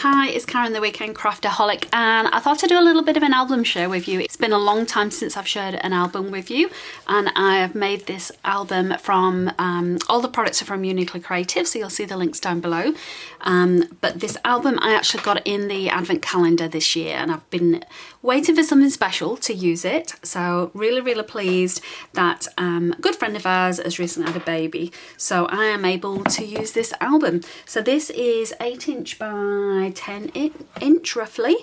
Hi, it's Karen the Weekend Craftaholic, and I thought I'd do a little bit of an album share with you. It's been a long time since I've shared an album with you, and I have made this album from, all the products are from Uniquely Creative, so you'll see the links down below. But this album I actually got in the advent calendar this year, and I've been waiting for something special to use it. So really pleased that a good friend of ours has recently had a baby, so I am able to use this album. So this is 8" by 10" roughly.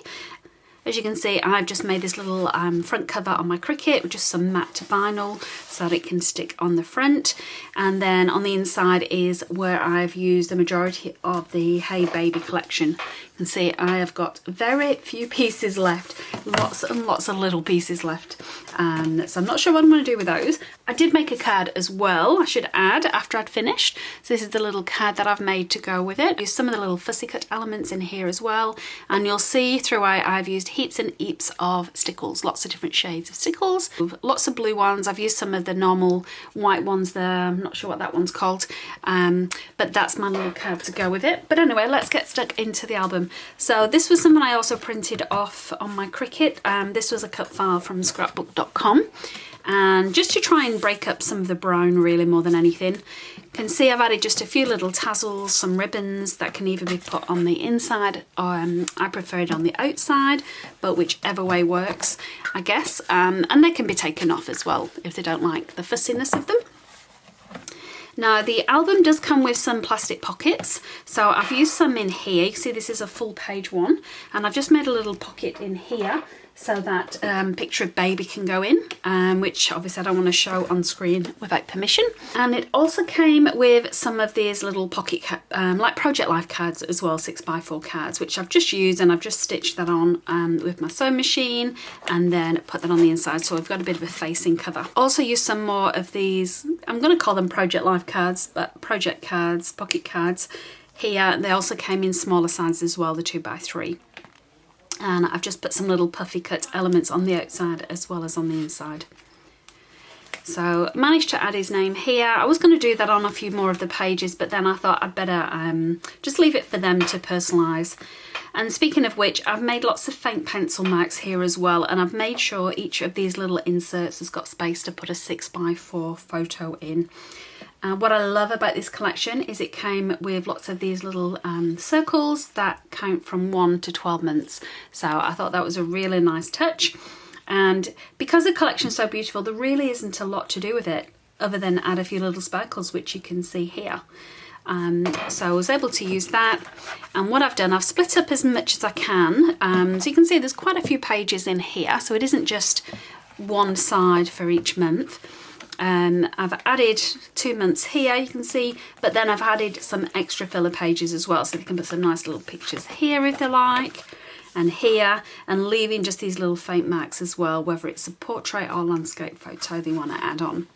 As you can see, I've just made this little front cover on my Cricut with just some matte vinyl so that it can stick on the front. And then on the inside is where I've used the majority of the Hey Baby collection. You can see I have got very few pieces left, lots and lots of little pieces left. So I'm not sure what I'm going to do with those. I did make a card as well, I should add, after I'd finished. So this is the little card that I've made to go with it. Use some of the little fussy cut elements in here as well. And you'll see throughout I've used heaps and heaps of stickles, lots of different shades of stickles, lots of blue ones. I've used some of the normal white ones there, I'm not sure what that one's called, but that's my little card to go with it. But anyway, let's get stuck into the album. So this was something I also printed off on my Cricut. This was a cut file from scrapbook.com, and just to try and break up some of the brown really more than anything. You can see I've added just a few little tassels, some ribbons that can either be put on the inside or I prefer it on the outside, but whichever way works, I guess. And they can be taken off as well if they don't like the fussiness of them. Now the album does come with some plastic pockets, so I've used some in here. You can see this is a full page one, and I've just made a little pocket in here so that picture of baby can go in, which obviously I don't want to show on screen without permission. And it also came with some of these little pocket, like Project Life cards as well, 6x4 cards, which I've just used, and I've just stitched that on with my sewing machine and then put that on the inside, so I've got a bit of a facing cover. Also used some more of these, I'm going to call them Project Life cards, but project cards, pocket cards here. They also came in smaller sizes as well, the 2x3. And I've just put some little puffy cut elements on the outside as well as on the inside. So managed to add his name here. I was going to do that on a few more of the pages, but then I thought I'd better just leave it for them to personalise. And speaking of which, I've made lots of faint pencil marks here as well, and I've made sure each of these little inserts has got space to put a 6x4 photo in. What I love about this collection is it came with lots of these little circles that count from 1 to 12 months. So I thought that was a really nice touch. And because the collection is so beautiful, there really isn't a lot to do with it other than add a few little sparkles, which you can see here. So I was able to use that. And what I've done, I've split up as much as I can. So you can see there's quite a few pages in here. So it isn't just one side for each month. I've added 2 months here, you can see, but then I've added some extra filler pages as well, so they can put some nice little pictures here if they like, and here, and leaving just these little faint marks as well, whether it's a portrait or landscape photo they want to add on.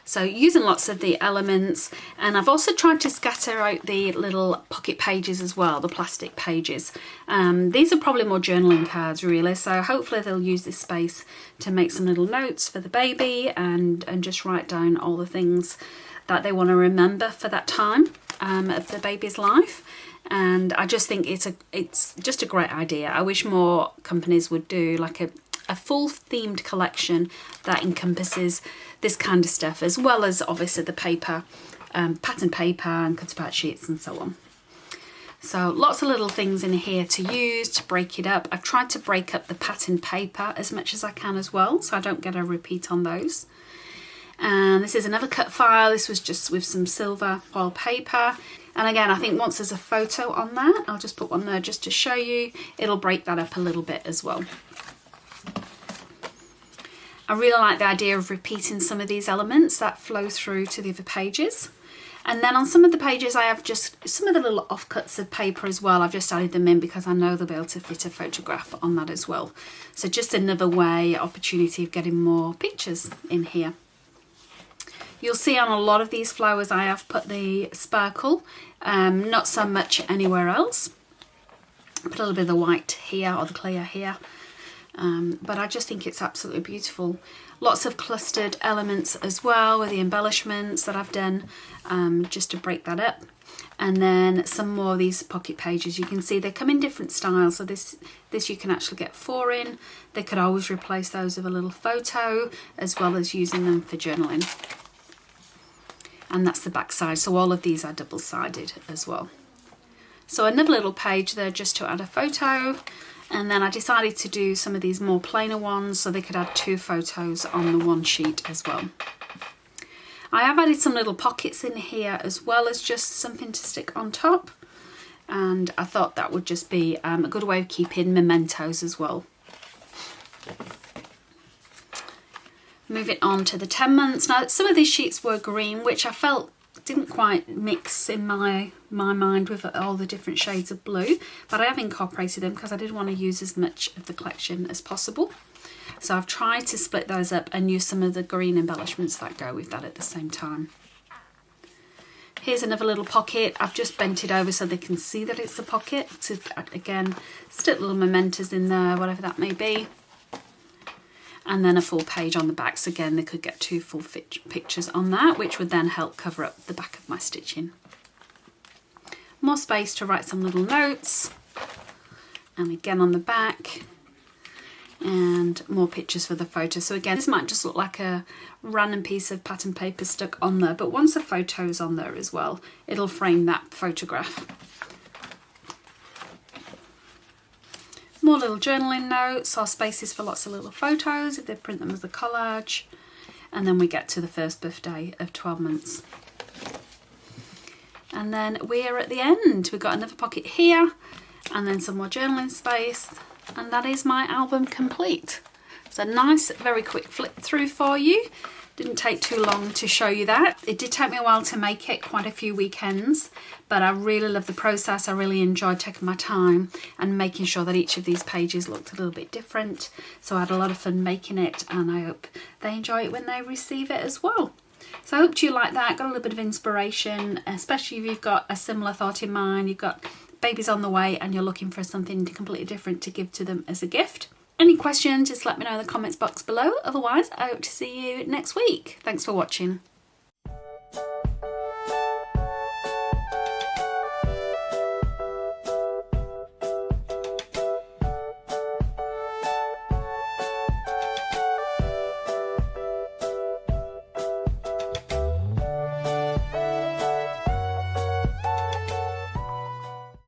So using lots of the elements, and I've also tried to scatter out the little pocket pages as well, the plastic pages. These are probably more journaling cards really, so hopefully they'll use this space to make some little notes for the baby and just write down all the things that they want to remember for that time of the baby's life. And I just think it's just a great idea. I wish more companies would do like a full themed collection that encompasses this kind of stuff, as well as obviously the paper, pattern paper and cut out sheets and so on. So lots of little things in here to use to break it up. I've tried to break up the pattern paper as much as I can as well, so I don't get a repeat on those. And this is another cut file. This was just with some silver foil paper. And again, I think once there's a photo on that, I'll just put one there just to show you. It'll break that up a little bit as well. I really like the idea of repeating some of these elements that flow through to the other pages. And then on some of the pages I have just some of the little offcuts of paper as well. I've just added them in because I know they'll be able to fit a photograph on that as well. So just another opportunity of getting more pictures in here. You'll see on a lot of these flowers I have put the sparkle, not so much anywhere else. Put a little bit of the white here or the clear here. But I just think it's absolutely beautiful. Lots of clustered elements as well with the embellishments that I've done just to break that up. And then some more of these pocket pages. You can see they come in different styles. So this you can actually get 4 in. They could always replace those with a little photo, as well as using them for journaling. And that's the back side. So all of these are double-sided as well. So another little page there just to add a photo. And then I decided to do some of these more plainer ones so they could add 2 photos on the one sheet as well. I have added some little pockets in here as well as just something to stick on top. And I thought that would just be a good way of keeping mementos as well. Moving on to the 10 months. Now, some of these sheets were green, which I felt didn't quite mix in my mind with all the different shades of blue, but I have incorporated them because I did want to use as much of the collection as possible. So I've tried to split those up and use some of the green embellishments that go with that at the same time. Here's another little pocket. I've just bent it over so they can see that it's a pocket to, again, stick little mementos in there, whatever that may be. And then a full page on the back. So again, they could get 2 full pictures on that, which would then help cover up the back of my stitching. More space to write some little notes. And again on the back. And more pictures for the photo. So again, this might just look like a random piece of pattern paper stuck on there, but once the photo's on there as well, it'll frame that photograph. More little journaling notes or spaces for lots of little photos if they print them as a collage. And then we get to the first birthday of 12 months. And then we're at the end. We've got another pocket here and then some more journaling space. And that is my album complete. It's a nice, very quick flip through for you. Didn't take too long to show you that. It did take me a while to make it, quite a few weekends, but I really love the process. I really enjoyed taking my time and making sure that each of these pages looked a little bit different. So I had a lot of fun making it, and I hope they enjoy it when they receive it as well. So I hope you like that, got a little bit of inspiration, especially if you've got a similar thought in mind, you've got babies on the way and you're looking for something completely different to give to them as a gift. Any questions, just let me know in the comments box below. Otherwise, I hope to see you next week. Thanks for watching.